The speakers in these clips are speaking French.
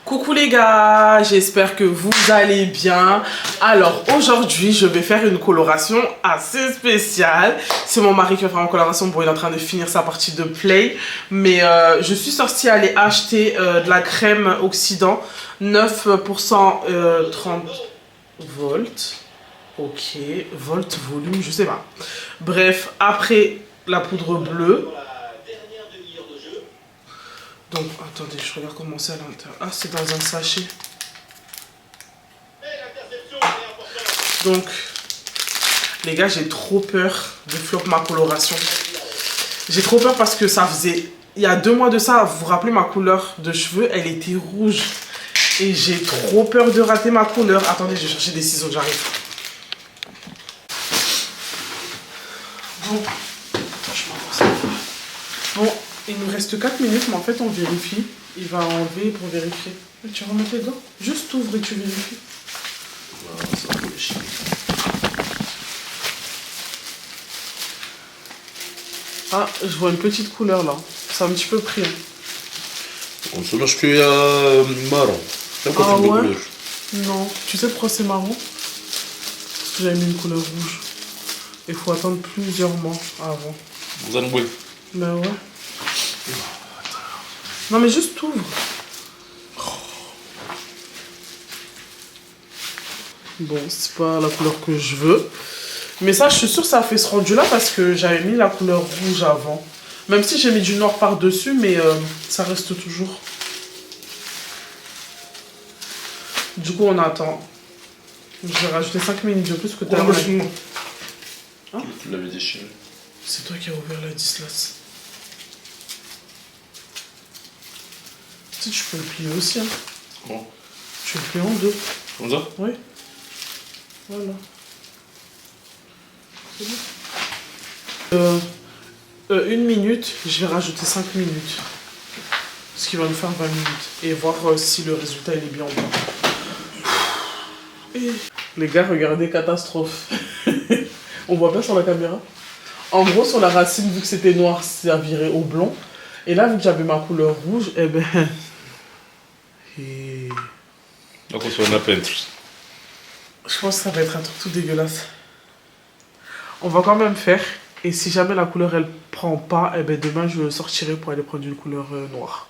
Coucou les gars, j'espère que vous allez bien. Alors aujourd'hui je vais faire une coloration assez spéciale. C'est mon mari qui va faire une coloration. Bon, il est en train de finir sa partie de play. Mais je suis sortie aller acheter de la crème oxydant 9% 30 volts. Ok, volt, volume, je sais pas. Bref, après la poudre bleue. Donc, attendez, je regarde comment c'est à l'intérieur. Ah, c'est dans un sachet. Donc, les gars, j'ai trop peur de flop ma coloration. J'ai trop peur parce que ça faisait... Il y a 2 mois de ça, vous vous rappelez, ma couleur de cheveux, elle était rouge. Et j'ai trop peur de rater ma couleur. Attendez, je vais chercher des ciseaux, j'arrive. Bon, bon, il nous reste 4 minutes, mais en fait, on vérifie. Il va enlever pour vérifier. Tu remets les dents? Juste ouvre et tu vérifies. Ça peut chier. Ah, je vois une petite couleur là. C'est un petit peu pris. On se lâche qu'il y a marron. Ah ouais? Non. Tu sais pourquoi c'est marron? Parce que j'avais mis une couleur rouge. Il faut attendre plusieurs mois avant. Vous en voulez? Ben ouais. Non mais juste ouvre. Bon, c'est pas la couleur que je veux. Mais ça, je suis sûre que ça a fait ce rendu là parce que j'avais mis la couleur rouge avant. Même si j'ai mis du noir par-dessus, mais ça reste toujours. Du coup, on attend. Je vais rajouter 5 minutes de plus que tu as. Hein? Tu l'avais déchiré. C'est toi qui as ouvert la Dislas. Tu sais, tu peux le plier aussi. Hein. Comment? Tu le plies en 2. Comme ça? Oui. Voilà. C'est bon. 1 minute, je vais rajouter 5 minutes. Ce qui va nous faire 20 minutes. Et voir si le résultat il est bien ou pas. Et... Les gars, regardez, catastrophe. On voit bien sur la caméra. En gros, sur la racine, vu que c'était noir, ça virait au blanc. Et là, vu que j'avais ma couleur rouge, eh ben... Et... Donc on se fait un peintre. Je pense que ça va être un truc tout dégueulasse. On va quand même faire. Et si jamais la couleur, elle prend pas, eh ben demain, je sortirai pour aller prendre une couleur noire.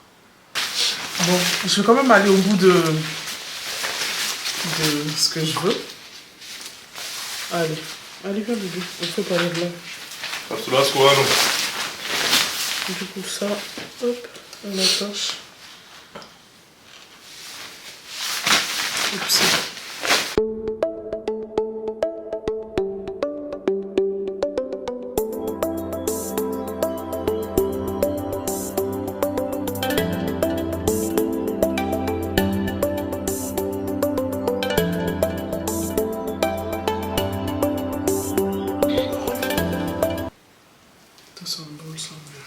Bon, je vais quand même aller au bout de ce que je veux. Allez. Allez, viens, bébé. On fait pas l'air là. Parce que là, c'est quoi, non? Du coup, ça, hop, on attache. Et puis c'est bon. Ça me brûle, ça me brûle.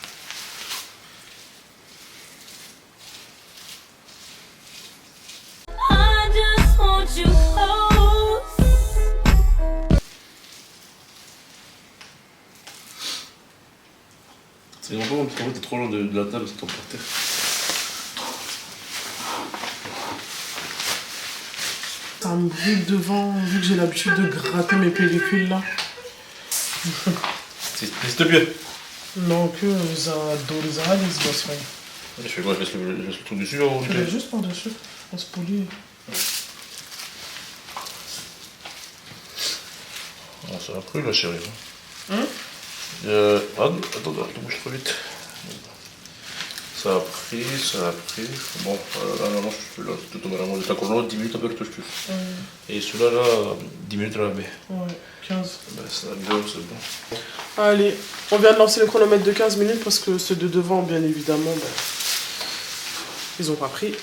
C'est vraiment parce qu'en fait t'es trop loin de la table, c'est ton par terre. Ça me brûle devant, vu que j'ai l'habitude de gratter mes pellicules là. C'est bien. Non, que ça les analyses, boss. Je fais quoi? Je laisse le truc dessus ou Je vais juste par-dessus, on se polie. Ah, ça a pris là, chérie. Hein? Attends, tu bouges trop vite. Ça a pris. Bon, là, non, je suis là, c'est tout au moment. J'étais encore là, 10 minutes après que je touche. Et celui-là, là, 10 minutes à la baie. Ouais, 15. Ben, c'est bon, c'est bon. Allez, on vient de lancer le chronomètre de 15 minutes parce que ceux de devant, bien évidemment, ben, ils ont pas pris.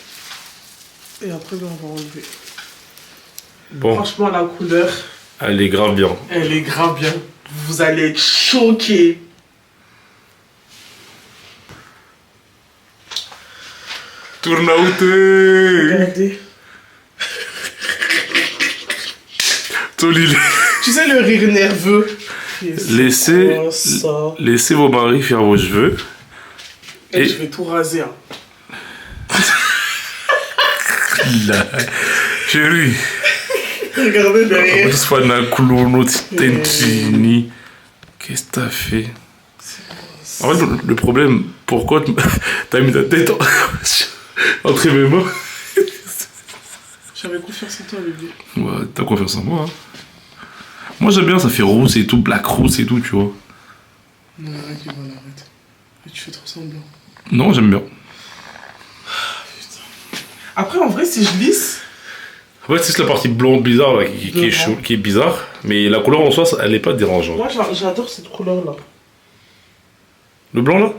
Et après, ben, on va enlever. Bon. Franchement, la couleur... Elle est grave bien. Elle est grave bien. Vous allez être choqués. Tournaouté. Regardez. Tolil. Tu sais le rire nerveux. Laissez vos maris faire vos cheveux. Et je vais tout raser. Hein. Là. Chérie. Regardez derrière. Qu'est-ce que t'as fait? En fait, le problème, pourquoi t'as mis ta tête entre mes mains? J'avais confiance en toi, bébé. Ouais, t'as confiance en moi. Hein. Moi, j'aime bien, ça fait rousse et tout, black rousse et tout, tu vois. Non, arrête, voilà, arrête. Mais tu fais trop semblant. Non, j'aime bien. Après, en vrai, si je lisse... Ouais, c'est la partie blonde bizarre là, qui est bizarre, mais la couleur en soi, elle est pas dérangeante. Moi, j'adore cette couleur-là. Le blanc là?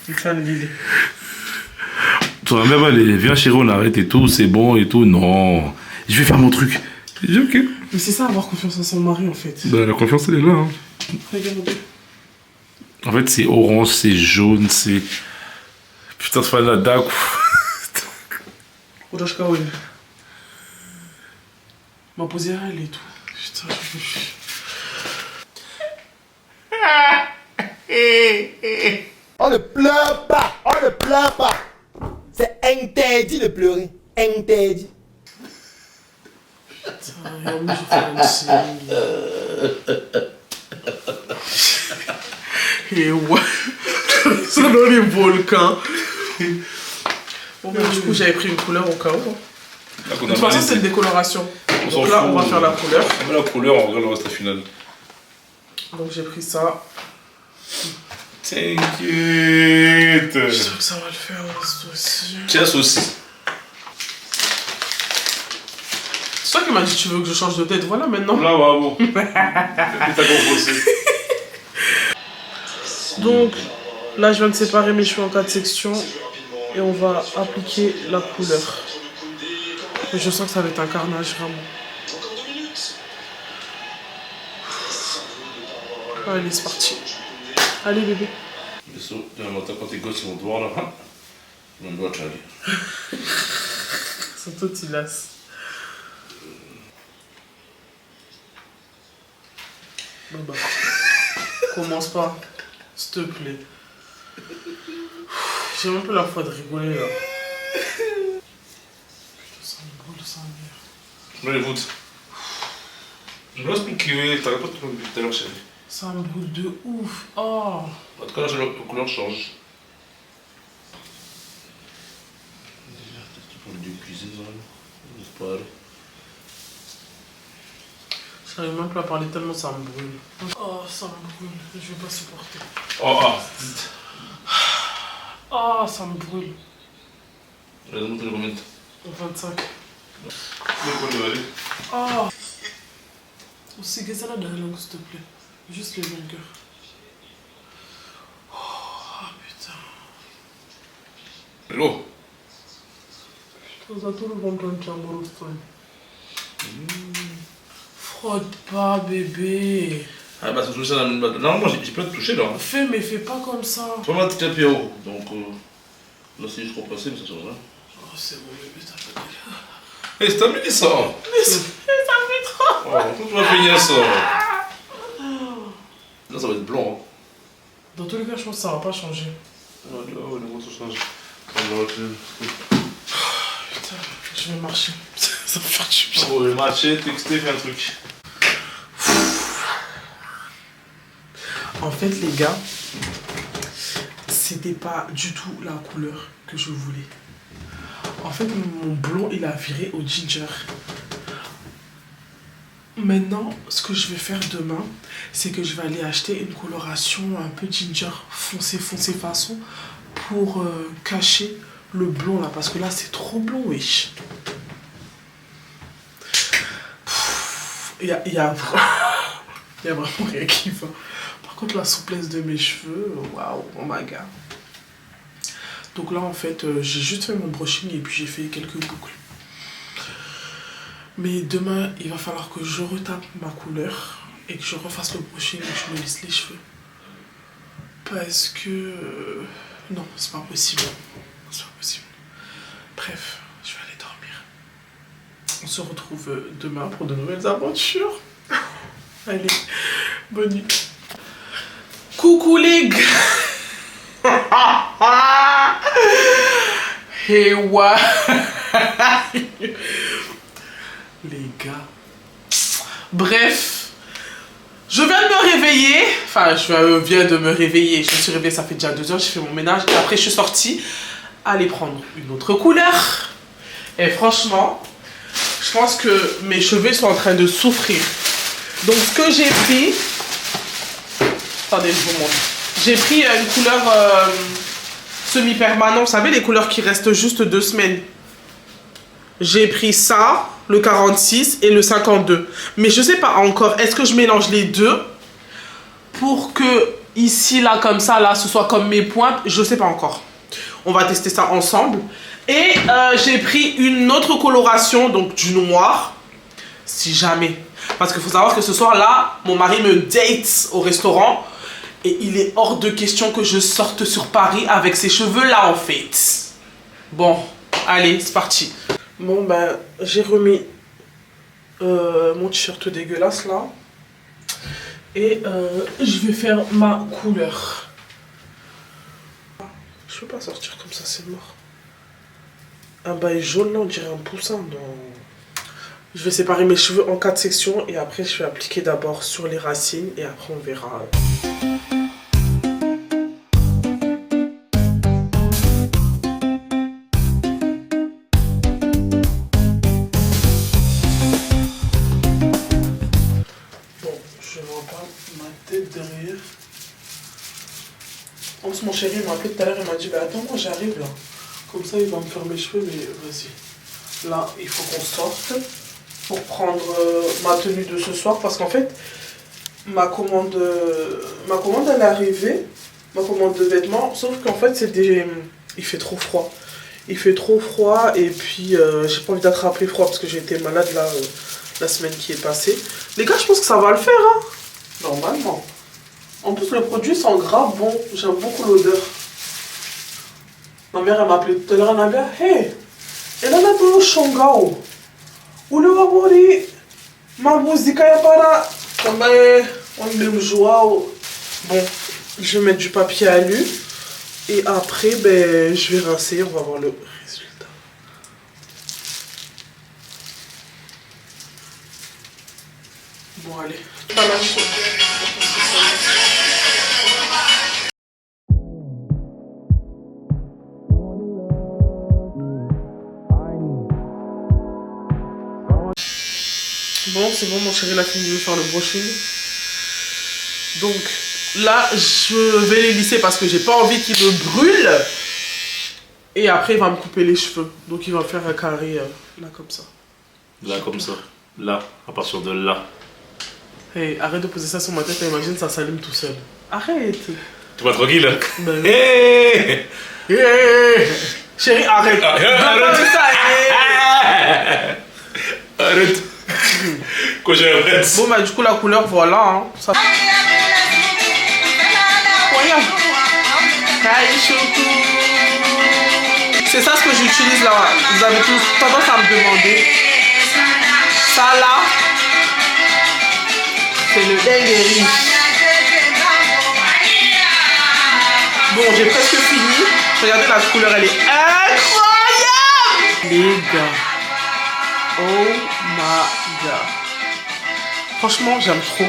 Une fan l'idée. Toi, même allez, viens chérie, on arrête et tout, c'est bon et tout. Non, je vais faire mon truc. J'ai dit ok. Mais c'est ça, avoir confiance en son mari, en fait. Bah, la confiance, elle est là. Hein. Regardez. En fait, c'est orange, c'est jaune, c'est... Putain, c'est pas la dague. Orange Kawen. Ma posé elle et tout. Putain, je peux plus. On ne pleure pas, on ne pleure pas. C'est interdit de pleurer, interdit. Putain, moi je fais une série. Et ouais, c'est dans les volcans. Bon, ben, du coup, j'avais pris une couleur au cas où. De toute façon, c'est une décoloration. Donc là, on va faire la couleur. On met la couleur, on regarde le reste final. Donc j'ai pris ça. T'inquiète. J'espère que ça va le faire aussi. Tiens, saucisse. C'est toi qui m'as dit tu veux que je change de tête, voilà maintenant. Là, bravo. T'as compris. Donc là je viens de séparer mes cheveux en 4 sections et on va appliquer la couleur. Et je sens que ça va être un carnage vraiment. Allez c'est parti. Allez bébé. Adesso demain matin quand tes gosses vont te voir là, non doit Charlie. Sont tous hilaces. Bon bah. Commence pas. S'il te plaît. J'ai même peu la foi de rigoler là. Putain, ça me brûle, ça me merde. Je me les voûte. Je me laisse piquer, t'arrêtes pas de te mettre tout à l'heure, chérie. Ça me brûle de ouf. Oh. En tout cas, là, la couleur change. Déjà, peut-être pour le dieu cuisine, vraiment. J'espère. J'arrive même plus à parler tellement ça me brûle. Oh, ça me brûle. Je vais pas supporter. Oh, ah. Oh, ça me brûle. Allez, montre le combien de temps. 25. Le coin de aller. Oh. Aussi, que ça là dans la langue, s'il te plaît. Juste les longueurs. Oh, putain. Hello. Putain, ça tout le ventre en chambre. Frotte pas, bébé. Ah, bah, ça touche ça dans le. Non, moi, j'ai pas de toucher là. Fais, mais fais pas comme ça. Faut mettre un peu haut. Donc, là, si je repasse, mais ça change rien. Oh, c'est bon, bébé, t'as fait déjà. Hé, c'est terminé ça. Mais ça fait trop. Oh, quand tu vas finir ça. Là, ça va être blanc. Hein. Dans tous les cas, je pense que ça va pas changer. Ah, là, ouais, ça change. Putain, je vais marcher. Ça va faire du bien. Oh, je vais marcher, texter, faire un truc. En fait, les gars, c'était pas du tout la couleur que je voulais. En fait, mon blond, il a viré au ginger. Maintenant, ce que je vais faire demain, c'est que je vais aller acheter une coloration un peu ginger foncé façon pour cacher le blond là. Parce que là, c'est trop blond, wesh. Il y a vraiment rien qui va. Par contre, la souplesse de mes cheveux, waouh, oh my god. Donc là, en fait, j'ai juste fait mon brushing et puis j'ai fait quelques boucles. Mais demain, il va falloir que je retape ma couleur et que je refasse le brushing et que je me lisse les cheveux. Parce que... non, c'est pas possible. C'est pas possible. Bref, je vais aller dormir. On se retrouve demain pour de nouvelles aventures. Allez, bonne nuit. Coucou les gars. Et ouais. Les gars. Bref. Je viens de me réveiller. Enfin, je viens de me réveiller. Je me suis réveillée, ça fait déjà 2 heures. J'ai fait mon ménage. Et après, je suis sortie aller prendre une autre couleur. Et franchement, je pense que mes cheveux sont en train de souffrir. Donc, ce que j'ai pris... Attendez, je vous montre. J'ai pris une couleur semi-permanent. Vous savez, les couleurs qui restent juste 2 semaines. J'ai pris ça, le 46 et le 52. Mais je sais pas encore, est-ce que je mélange les deux pour que ici, là, comme ça, là, ce soit comme mes pointes? Je sais pas encore. On va tester ça ensemble. Et j'ai pris une autre coloration, donc du noir, si jamais. Parce qu'il faut savoir que ce soir-là, mon mari me date au restaurant. Et il est hors de question que je sorte sur Paris avec ces cheveux-là, en fait. Bon, allez, c'est parti. Bon, ben, j'ai remis mon t-shirt dégueulasse, là. Et je vais faire ma couleur. Je peux pas sortir comme ça, c'est mort. Un bail jaune, là, on dirait un poussin, non. Je vais séparer mes cheveux en 4 sections et après, je vais appliquer d'abord sur les racines et après, on verra. Derrière. En plus, mon chéri m'a appelé tout à l'heure, il m'a dit bah attends, moi j'arrive là. Comme ça, il va me faire mes cheveux, mais vas-y. Là, il faut qu'on sorte pour prendre ma tenue de ce soir parce qu'en fait, ma commande elle est arrivée, ma commande de vêtements, sauf qu'en fait, il fait trop froid. Il fait trop froid et puis j'ai pas envie d'attraper froid parce que j'ai été malade là la semaine qui est passée. Les gars, je pense que ça va le faire, hein. Normalement. En plus, le produit sent grave bon. J'aime beaucoup l'odeur. Ma mère, elle m'a appelé tout à l'heure. Elle m'a dit hey, elle a un shongao. Ou le wabori. Ma musique ya para. Comme on me joie. Bon, je vais mettre du papier alu. Et après, ben, je vais rincer. On va voir le résultat. Bon, allez. Pas mal chaud. Bon, c'est bon, mon chéri, il a fini de me faire le brushing. Donc, là, je vais les lisser parce que j'ai pas envie qu'il me brûle. Et après, il va me couper les cheveux. Donc, il va faire un carré là, comme ça. Là, comme ça. Là, à partir de là. Hey, arrête de poser ça sur ma tête, imagine, ça s'allume tout seul. Arrête. Tu vas tranquille, hein? Ben, Hey! hey. Chérie, arrête. Arrête. Ça, Arrête. Quoi, j'arrête. bon, bah, du coup, la couleur, voilà. Hein. Ça... C'est ça ce que j'utilise là. Vous avez tous tendance à me demander. Ça là, c'est le dinguerie. Bon, j'ai presque fini. Regardez la couleur, elle est incroyable. Les gars. Oh my god. Franchement, j'aime trop.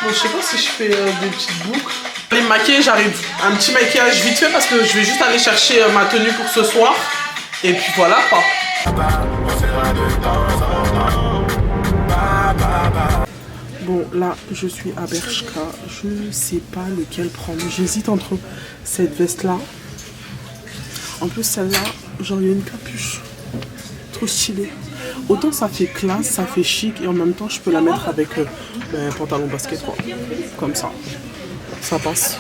Bon, je sais pas si je fais des petites boucles. Les maquillages, j'arrive. Un petit maquillage vite fait parce que je vais juste aller chercher ma tenue pour ce soir. Et puis voilà quoi. Bon, là, je suis à Bershka. Je ne sais pas lequel prendre. J'hésite entre cette veste-là. En plus, celle-là, genre, il y a une capuche. Trop stylée. Autant ça fait classe, ça fait chic. Et en même temps, je peux la mettre avec un pantalon basket, quoi. Comme ça. Ça passe.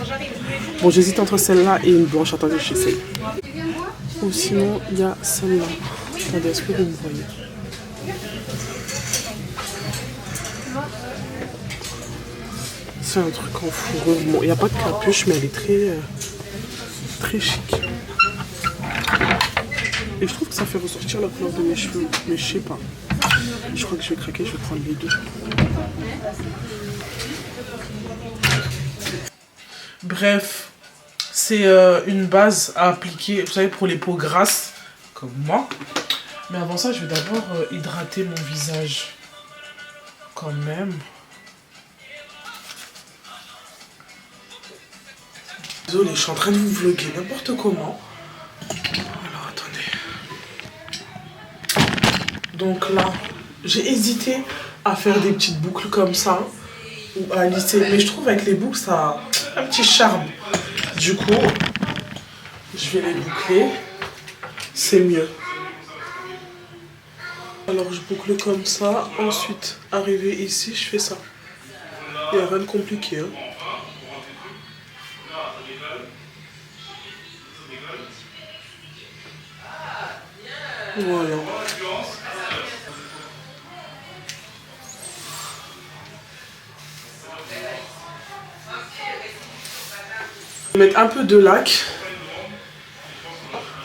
Bon, j'hésite entre celle-là et une blanche. Attendez, j'essaie. Ou sinon, il y a celle-là. Attendez, est-ce que vous me voyez? C'est un truc en fourrure. Bon, il n'y a pas de capuche, mais elle est très chic. Et je trouve que ça fait ressortir la couleur de mes cheveux. Mais je sais pas. Je crois que je vais craquer, je vais prendre les deux. Bref, c'est une base à appliquer, vous savez, pour les peaux grasses, comme moi. Mais avant ça, je vais d'abord hydrater mon visage. Quand même. Désolée, je suis en train de vous vlogger n'importe comment. Alors, attendez. Donc là, j'ai hésité à faire des petites boucles comme ça. Ou à lisser. Mais je trouve avec les boucles, ça a un petit charme. Du coup, je vais les boucler. C'est mieux. Alors, je boucle comme ça. Ensuite, arrivé ici, je fais ça. Il n'y a rien de compliqué. Hein. Voilà. Mettre un peu de lac.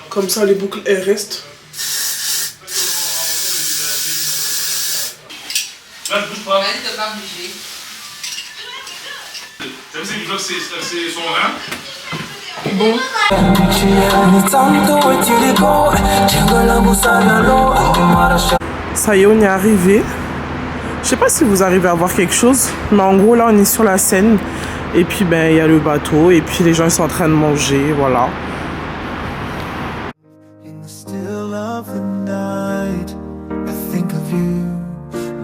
Comme ça, les boucles, elles restent. Là, bouge pas. Ne pas bouger. Tu as vu, c'est son rein. Bon. Ça y est, on est arrivé. Je sais pas si vous arrivez à voir quelque chose, mais en gros là on est sur la Seine et puis ben il y a le bateau et puis les gens ils sont en train de manger, voilà.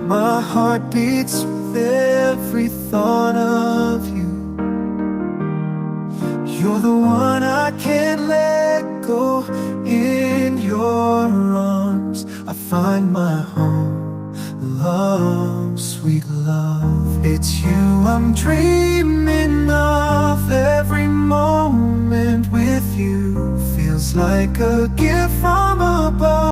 My heart beats with every thought of you. You're the one I can't let go. In your arms I find my home. Love, sweet love, it's you I'm dreaming of. Every moment with you feels like a gift from above.